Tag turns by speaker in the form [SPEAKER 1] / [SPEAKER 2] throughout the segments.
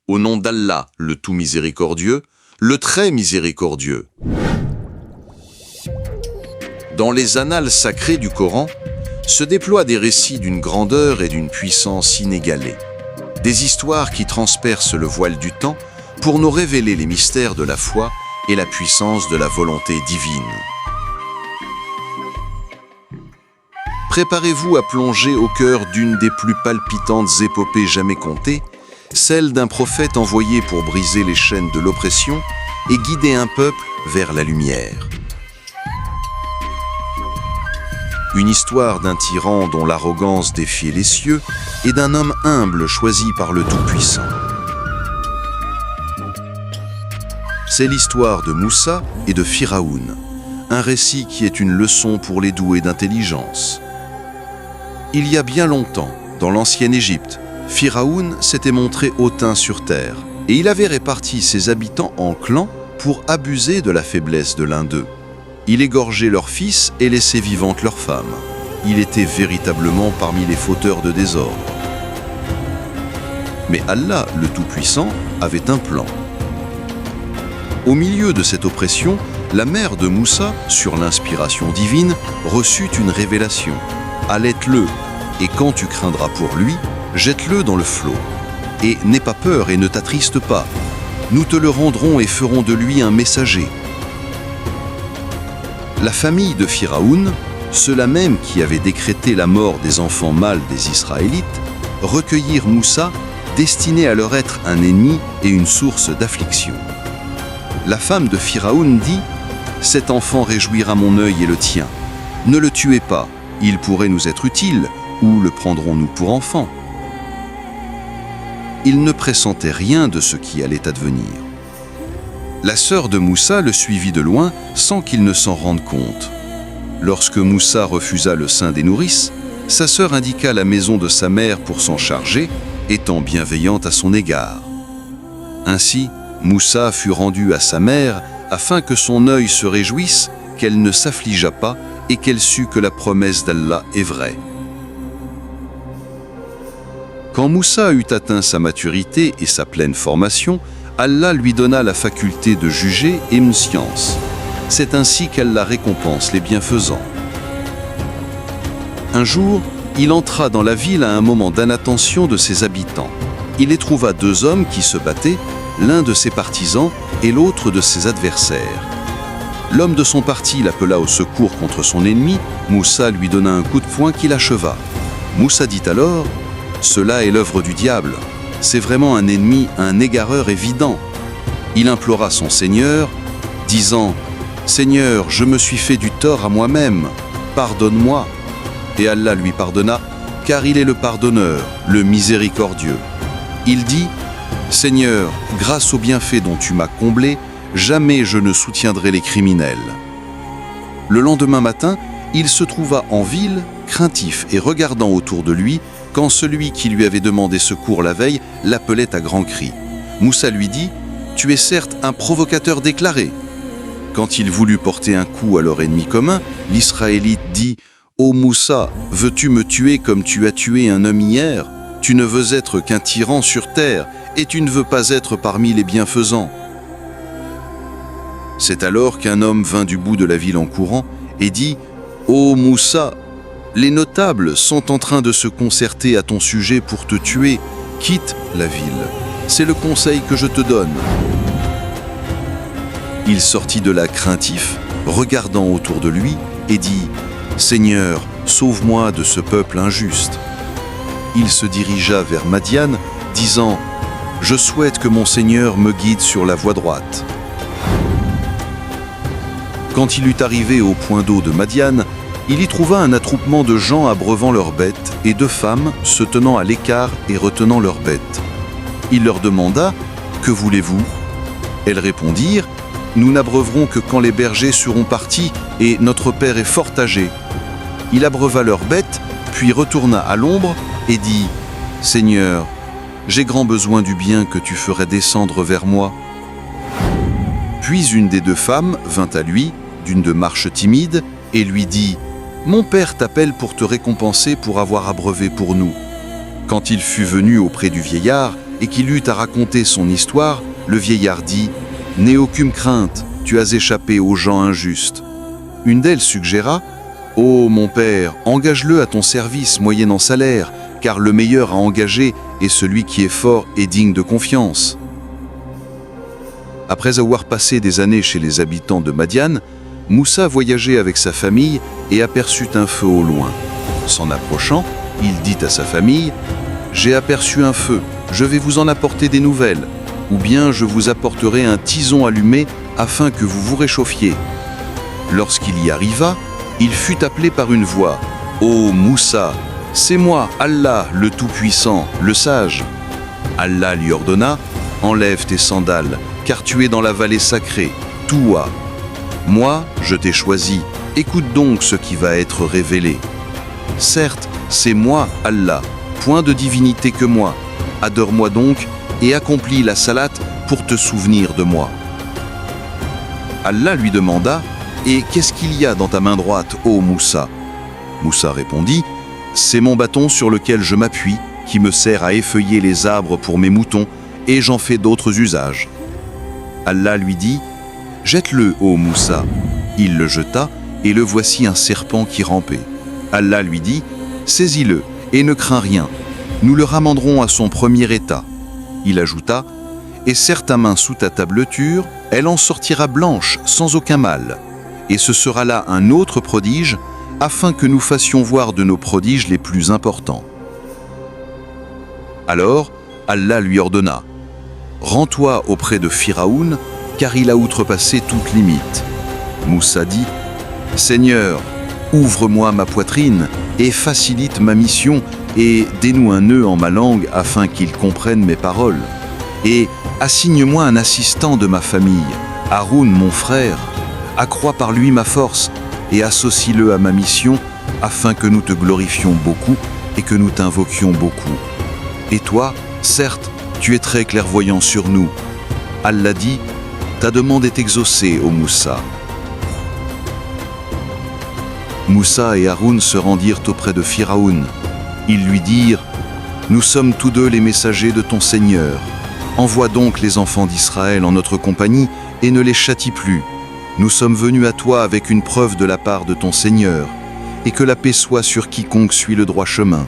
[SPEAKER 1] Au nom d'Allah, le tout miséricordieux, le très miséricordieux. Dans les annales sacrées du Coran, se déploient des récits d'une grandeur et d'une puissance inégalées. Des histoires qui transpercent le voile du temps pour nous révéler les mystères de la foi et la puissance de la volonté divine. Préparez-vous à plonger au cœur d'une des plus palpitantes épopées jamais contées, celle d'un prophète envoyé pour briser les chaînes de l'oppression et guider un peuple vers la lumière. Une histoire d'un tyran dont l'arrogance défiait les cieux et d'un homme humble choisi par le Tout-Puissant. C'est l'histoire de Moussa et de Firaoun, un récit qui est une leçon pour les doués d'intelligence. Il y a bien longtemps, dans l'ancienne Égypte, Firaoun s'était montré hautain sur terre et il avait réparti ses habitants en clans pour abuser de la faiblesse de l'un d'eux. Il égorgeait leurs fils et laissait vivantes leurs femmes. Il était véritablement parmi les fauteurs de désordre. Mais Allah, le Tout-Puissant, avait un plan. Au milieu de cette oppression, la mère de Moussa, sur l'inspiration divine, reçut une révélation. Allaite-le, et quand tu craindras pour lui, jette-le dans le flot. Et n'aie pas peur et ne t'attriste pas. Nous te le rendrons et ferons de lui un messager. La famille de Firaoun, ceux-là même qui avaient décrété la mort des enfants mâles des Israélites, recueillirent Moussa, destiné à leur être un ennemi et une source d'affliction. La femme de Firaoun dit « Cet enfant réjouira mon œil et le tien. Ne le tuez pas, il pourrait nous être utile, ou le prendrons-nous pour enfant ?» Il ne pressentait rien de ce qui allait advenir. La sœur de Moussa le suivit de loin sans qu'il ne s'en rende compte. Lorsque Moussa refusa le sein des nourrices, sa sœur indiqua la maison de sa mère pour s'en charger, étant bienveillante à son égard. Ainsi, Moussa fut rendu à sa mère afin que son œil se réjouisse, qu'elle ne s'affligeât pas et qu'elle sût que la promesse d'Allah est vraie. Quand Moussa eut atteint sa maturité et sa pleine formation, Allah lui donna la faculté de juger et une science. C'est ainsi qu'Allah récompense les bienfaisants. Un jour, il entra dans la ville à un moment d'inattention de ses habitants. Il y trouva deux hommes qui se battaient, l'un de ses partisans et l'autre de ses adversaires. L'homme de son parti l'appela au secours contre son ennemi. Moussa lui donna un coup de poing qui l'acheva. Moussa dit alors « Cela est l'œuvre du diable. C'est vraiment un ennemi, un égareur évident. » Il implora son Seigneur, disant « Seigneur, je me suis fait du tort à moi-même, pardonne-moi. » Et Allah lui pardonna, car il est le pardonneur, le miséricordieux. Il dit « Seigneur, grâce aux bienfaits dont tu m'as comblé, jamais je ne soutiendrai les criminels. » Le lendemain matin, il se trouva en ville, craintif et regardant autour de lui, quand celui qui lui avait demandé secours la veille l'appelait à grands cris. Moussa lui dit « Tu es certes un provocateur déclaré. » Quand il voulut porter un coup à leur ennemi commun, l'Israélite dit « Ô Moussa, veux-tu me tuer comme tu as tué un homme hier? Tu ne veux être qu'un tyran sur terre, et tu ne veux pas être parmi les bienfaisants. » C'est alors qu'un homme vint du bout de la ville en courant et dit « Ô Moussa, les notables sont en train de se concerter à ton sujet pour te tuer. Quitte la ville. C'est le conseil que je te donne. » Il sortit de là craintif, regardant autour de lui, et dit « Seigneur, sauve-moi de ce peuple injuste. » Il se dirigea vers Madian, disant « Je souhaite que mon Seigneur me guide sur la voie droite. » Quand il eut arrivé au point d'eau de Madian, il y trouva un attroupement de gens abreuvant leurs bêtes et de femmes se tenant à l'écart et retenant leurs bêtes. Il leur demanda « Que voulez-vous » Elles répondirent « Nous n'abreuverons que quand les bergers seront partis et notre père est fort âgé. » Il abreuva leurs bêtes, puis retourna à l'ombre et dit « Seigneur, j'ai grand besoin du bien que tu ferais descendre vers moi. » Puis une des deux femmes vint à lui, d'une de marche timide, et lui dit « Mon père t'appelle pour te récompenser pour avoir abreuvé pour nous. » Quand il fut venu auprès du vieillard, et qu'il eut à raconter son histoire, le vieillard dit « N'aie aucune crainte, tu as échappé aux gens injustes. » Une d'elles suggéra « Ô mon père, engage-le à ton service moyennant salaire, car le meilleur à engager est celui qui est fort et digne de confiance. » Après avoir passé des années chez les habitants de Madian, Moussa voyageait avec sa famille et aperçut un feu au loin. S'en approchant, il dit à sa famille « J'ai aperçu un feu, je vais vous en apporter des nouvelles, ou bien je vous apporterai un tison allumé afin que vous vous réchauffiez. » Lorsqu'il y arriva, il fut appelé par une voix « Ô Moussa, c'est moi, Allah, le Tout-Puissant, le Sage. » Allah lui ordonna « Enlève tes sandales, car tu es dans la vallée sacrée, Touwa. Moi, je t'ai choisi, écoute donc ce qui va être révélé. Certes, c'est moi, Allah, point de divinité que moi. Adore-moi donc et accomplis la salate pour te souvenir de moi. » Allah lui demanda « Et qu'est-ce qu'il y a dans ta main droite, ô Moussa ?» Moussa répondit « C'est mon bâton sur lequel je m'appuie, qui me sert à effeuiller les arbres pour mes moutons, et j'en fais d'autres usages. » Allah lui dit « Jette-le, ô Moussa. » Il le jeta, et le voici un serpent qui rampait. Allah lui dit « Saisis-le, et ne crains rien. Nous le ramènerons à son premier état. » Il ajouta « Et serre ta main sous ta tableture, elle en sortira blanche, sans aucun mal. Et ce sera là un autre prodige, afin que nous fassions voir de nos prodiges les plus importants. » Alors, Allah lui ordonna « Rends-toi auprès de Phiraoun, car il a outrepassé toute limite. » Moussa dit « Seigneur, ouvre-moi ma poitrine et facilite ma mission et dénoue un nœud en ma langue afin qu'il comprenne mes paroles. Et assigne-moi un assistant de ma famille, Haroun mon frère. Accrois par lui ma force et associe-le à ma mission afin que nous te glorifions beaucoup et que nous t'invoquions beaucoup. Et toi, certes, tu es très clairvoyant sur nous. » Allah dit « Ta demande est exaucée, ô Moussa. » Moussa et Haroun se rendirent auprès de Phiraoun. Ils lui dirent « Nous sommes tous deux les messagers de ton Seigneur. Envoie donc les enfants d'Israël en notre compagnie et ne les châtie plus. Nous sommes venus à toi avec une preuve de la part de ton Seigneur, et que la paix soit sur quiconque suit le droit chemin.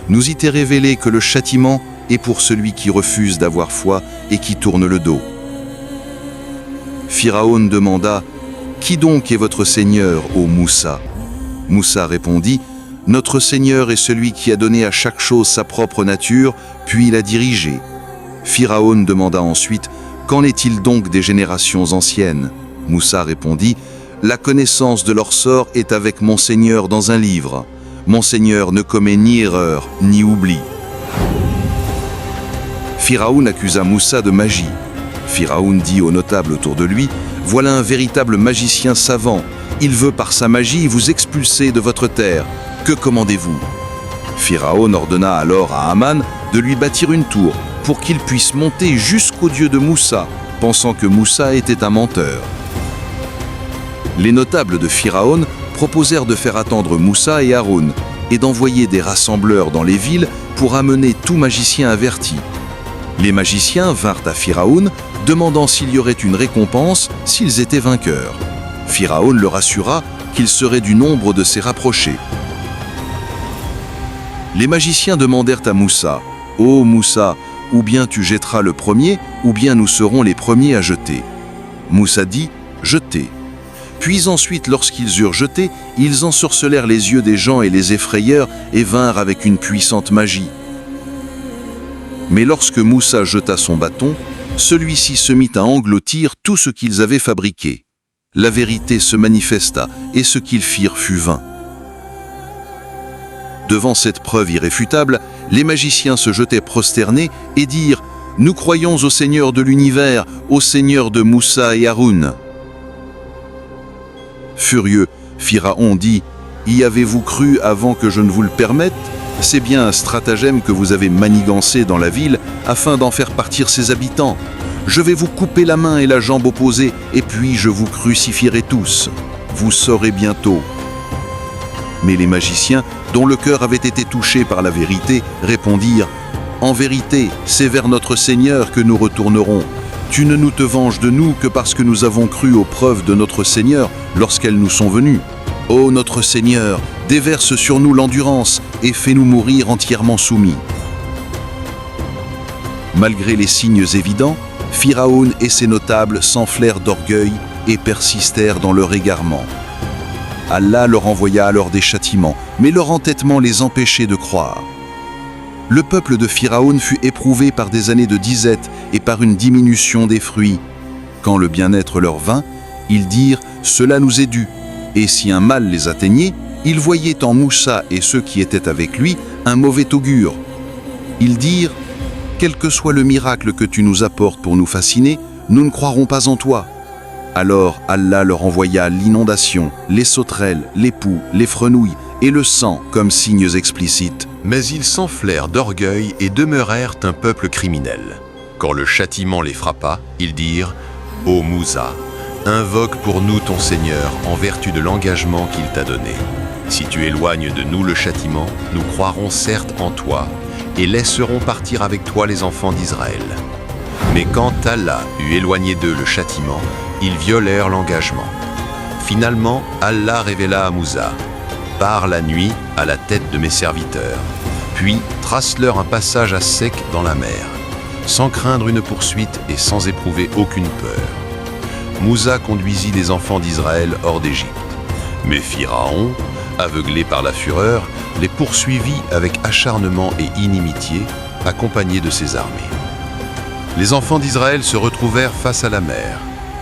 [SPEAKER 1] Nous y t'est révélé que le châtiment est pour celui qui refuse d'avoir foi et qui tourne le dos. » Phiraoun demanda « Qui donc est votre Seigneur, ô Moussa ?» Moussa répondit « Notre Seigneur est celui qui a donné à chaque chose sa propre nature, puis l'a dirigée. » Phiraoun demanda ensuite « Qu'en est-il donc des générations anciennes ?» Moussa répondit « La connaissance de leur sort est avec mon Seigneur dans un livre. Mon Seigneur ne commet ni erreur, ni oubli. » Phiraoun accusa Moussa de magie. Phiraoun dit aux notables autour de lui « Voilà un véritable magicien savant. Il veut par sa magie vous expulser de votre terre. Que commandez-vous » Phiraoun ordonna alors à Haman de lui bâtir une tour pour qu'il puisse monter jusqu'au Dieu de Moussa, pensant que Moussa était un menteur. Les notables de Phiraoun proposèrent de faire attendre Moussa et Haroun et d'envoyer des rassembleurs dans les villes pour amener tout magicien averti. Les magiciens vinrent à Phiraoun, demandant s'il y aurait une récompense s'ils étaient vainqueurs. Phiraoun leur assura qu'il serait du nombre de ses rapprochés. Les magiciens demandèrent à Moussa « Ô Moussa, ou bien tu jetteras le premier, ou bien nous serons les premiers à jeter. » Moussa dit « Jetez. » Puis ensuite, lorsqu'ils eurent jeté, ils ensorcelèrent les yeux des gens et les effrayèrent et vinrent avec une puissante magie. Mais lorsque Moussa jeta son bâton, celui-ci se mit à engloutir tout ce qu'ils avaient fabriqué. La vérité se manifesta et ce qu'ils firent fut vain. Devant cette preuve irréfutable, les magiciens se jetaient prosternés et dirent « Nous croyons au Seigneur de l'univers, au Seigneur de Moussa et Haroun. » Furieux, Phiraon dit « Y avez-vous cru avant que je ne vous le permette ? C'est bien un stratagème que vous avez manigancé dans la ville afin d'en faire partir ses habitants. Je vais vous couper la main et la jambe opposée, et puis je vous crucifierai tous. Vous saurez bientôt. » Mais les magiciens, dont le cœur avait été touché par la vérité, répondirent « En vérité, c'est vers notre Seigneur que nous retournerons. Tu ne nous te venges de nous que parce que nous avons cru aux preuves de notre Seigneur lorsqu'elles nous sont venues. Ô notre Seigneur, déverse sur nous l'endurance et fais-nous mourir entièrement soumis. » Malgré les signes évidents, Pharaon et ses notables s'enflèrent d'orgueil et persistèrent dans leur égarement. Allah leur envoya alors des châtiments, mais leur entêtement les empêchait de croire. Le peuple de Pharaon fut éprouvé par des années de disette et par une diminution des fruits. Quand le bien-être leur vint, ils dirent « Cela nous est dû ». Et si un mal les atteignait, ils voyaient en Moussa et ceux qui étaient avec lui un mauvais augure. Ils dirent « Quel que soit le miracle que tu nous apportes pour nous fasciner, nous ne croirons pas en toi. » Alors Allah leur envoya l'inondation, les sauterelles, les poux, les frenouilles et le sang comme signes explicites.
[SPEAKER 2] Mais ils s'enflèrent d'orgueil et demeurèrent un peuple criminel. Quand le châtiment les frappa, ils dirent « Ô Moussa, invoque pour nous ton Seigneur en vertu de l'engagement qu'il t'a donné. Si tu éloignes de nous le châtiment, nous croirons certes en toi et laisserons partir avec toi les enfants d'Israël. » Mais quand Allah eut éloigné d'eux le châtiment, ils violèrent l'engagement. Finalement, Allah révéla à Moussa « Pars la nuit à la tête de mes serviteurs, puis trace-leur un passage à sec dans la mer, sans craindre une poursuite et sans éprouver aucune peur. » Moussa conduisit les enfants d'Israël hors d'Égypte. Mais Pharaon, aveuglé par la fureur, les poursuivit avec acharnement et inimitié, accompagné de ses armées. Les enfants d'Israël se retrouvèrent face à la mer,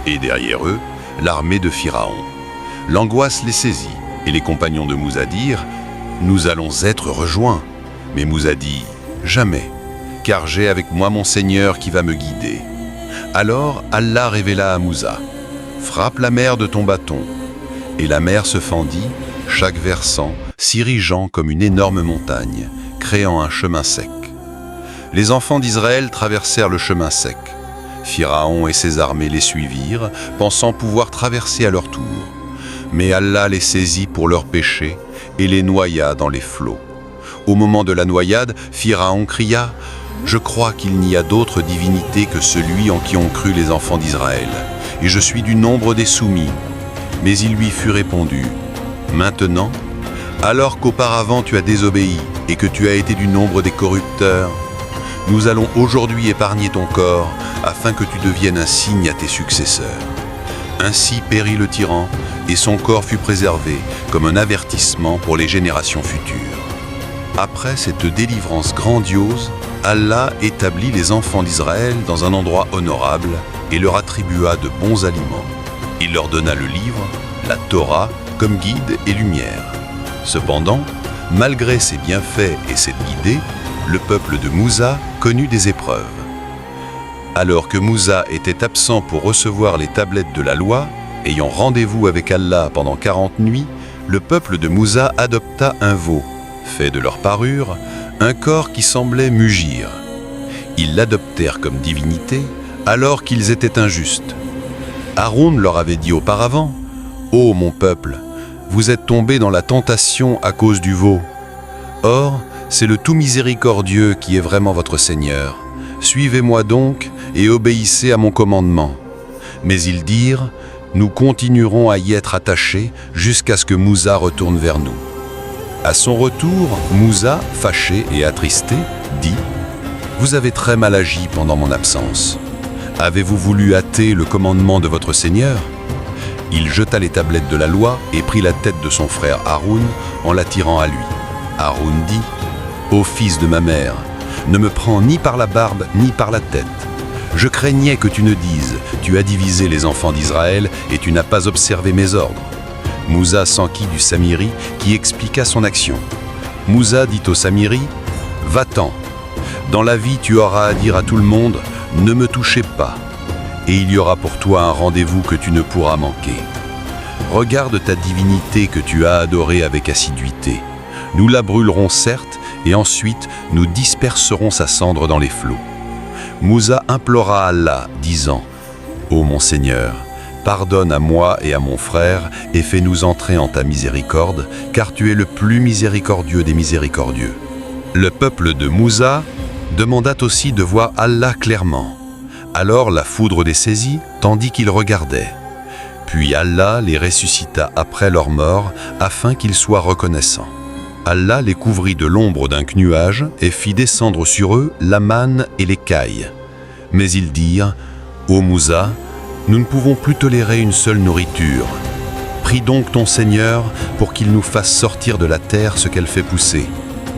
[SPEAKER 2] et derrière eux, l'armée de Pharaon. L'angoisse les saisit, et les compagnons de Moussa dirent « Nous allons être rejoints. » Mais Moussa dit « Jamais, car j'ai avec moi mon Seigneur qui va me guider. » Alors Allah révéla à Moussa « Frappe la mer de ton bâton. » Et la mer se fendit, chaque versant s'irigeant comme une énorme montagne, créant un chemin sec. Les enfants d'Israël traversèrent le chemin sec. Pharaon et ses armées les suivirent, pensant pouvoir traverser à leur tour. Mais Allah les saisit pour leurs péchés et les noya dans les flots. Au moment de la noyade, Pharaon cria « Je crois qu'il n'y a d'autre divinité que celui en qui ont cru les enfants d'Israël, et je suis du nombre des soumis. » Mais il lui fut répondu « Maintenant, alors qu'auparavant tu as désobéi et que tu as été du nombre des corrupteurs, nous allons aujourd'hui épargner ton corps afin que tu deviennes un signe à tes successeurs. » Ainsi périt le tyran et son corps fut préservé comme un avertissement pour les générations futures. Après cette délivrance grandiose, Allah établit les enfants d'Israël dans un endroit honorable et leur attribua de bons aliments. Il leur donna le livre, la Torah, comme guide et lumière. Cependant, malgré ces bienfaits et cette guidée, le peuple de Moussa connut des épreuves. Alors que Moussa était absent pour recevoir les tablettes de la loi, ayant rendez-vous avec Allah pendant 40 nuits, le peuple de Moussa adopta un veau, fait de leur parure, un corps qui semblait mugir. Ils l'adoptèrent comme divinité alors qu'ils étaient injustes. Aaron leur avait dit auparavant « Ô mon peuple, vous êtes tombés dans la tentation à cause du veau. Or, c'est le tout miséricordieux qui est vraiment votre Seigneur. Suivez-moi donc et obéissez à mon commandement. » Mais ils dirent « Nous continuerons à y être attachés jusqu'à ce que Moussa retourne vers nous. » À son retour, Moussa, fâché et attristé, dit « Vous avez très mal agi pendant mon absence. Avez-vous voulu hâter le commandement de votre Seigneur ?» Il jeta les tablettes de la loi et prit la tête de son frère Haroun en l'attirant à lui. Haroun dit « Ô fils de ma mère, ne me prends ni par la barbe ni par la tête. Je craignais que tu ne dises « Tu as divisé les enfants d'Israël et tu n'as pas observé mes ordres. » Moussa s'enquit du Samiri qui expliqua son action. Moussa dit au Samiri « Va-t'en. Dans la vie, tu auras à dire à tout le monde « Ne me touchez pas ». Et il y aura pour toi un rendez-vous que tu ne pourras manquer. Regarde ta divinité que tu as adorée avec assiduité. Nous la brûlerons certes, et ensuite nous disperserons sa cendre dans les flots. Moussa implora Allah, disant « Ô mon Seigneur, pardonne à moi et à mon frère, et fais-nous entrer en ta miséricorde, car tu es le plus miséricordieux des miséricordieux. » Le peuple de Moussa demanda aussi de voir Allah clairement. Alors la foudre les saisit, tandis qu'ils regardaient. Puis Allah les ressuscita après leur mort, afin qu'ils soient reconnaissants. Allah les couvrit de l'ombre d'un nuage et fit descendre sur eux la manne et l'écaille. Mais ils dirent, « Ô Moussa, nous ne pouvons plus tolérer une seule nourriture. Prie donc ton Seigneur pour qu'il nous fasse sortir de la terre ce qu'elle fait pousser,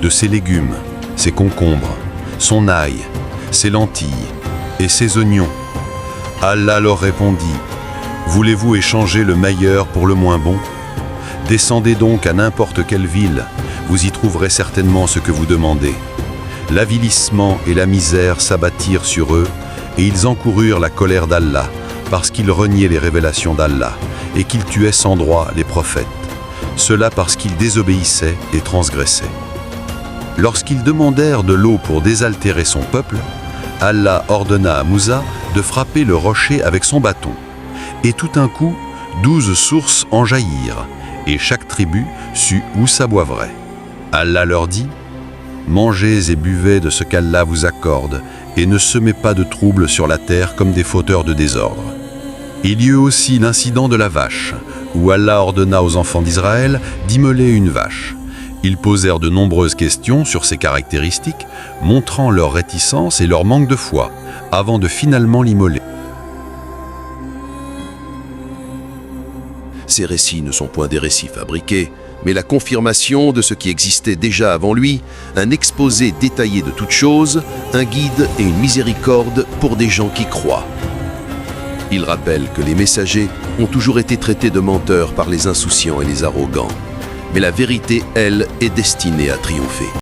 [SPEAKER 2] de ses légumes, ses concombres, son ail, ses lentilles et ses oignons. » Allah leur répondit, « Voulez-vous échanger le meilleur pour le moins bon? Descendez donc à n'importe quelle ville, vous y trouverez certainement ce que vous demandez. » L'avilissement et la misère s'abattirent sur eux, et ils encoururent la colère d'Allah, parce qu'ils reniaient les révélations d'Allah, et qu'ils tuaient sans droit les prophètes. Cela parce qu'ils désobéissaient et transgressaient. Lorsqu'ils demandèrent de l'eau pour désaltérer son peuple, Allah ordonna à Moussa de frapper le rocher avec son bâton. Et tout un coup, 12 sources en jaillirent, et chaque tribu sut où ça boivrait. Allah leur dit, « Mangez et buvez de ce qu'Allah vous accorde, et ne semez pas de troubles sur la terre comme des fauteurs de désordre. » Il y eut aussi l'incident de la vache, où Allah ordonna aux enfants d'Israël d'immoler une vache. Ils posèrent de nombreuses questions sur ses caractéristiques, montrant leur réticence et leur manque de foi, avant de finalement l'immoler.
[SPEAKER 1] Ces récits ne sont point des récits fabriqués, mais la confirmation de ce qui existait déjà avant lui, un exposé détaillé de toutes choses, un guide et une miséricorde pour des gens qui croient. Il rappelle que les messagers ont toujours été traités de menteurs par les insouciants et les arrogants, mais la vérité, elle, est destinée à triompher.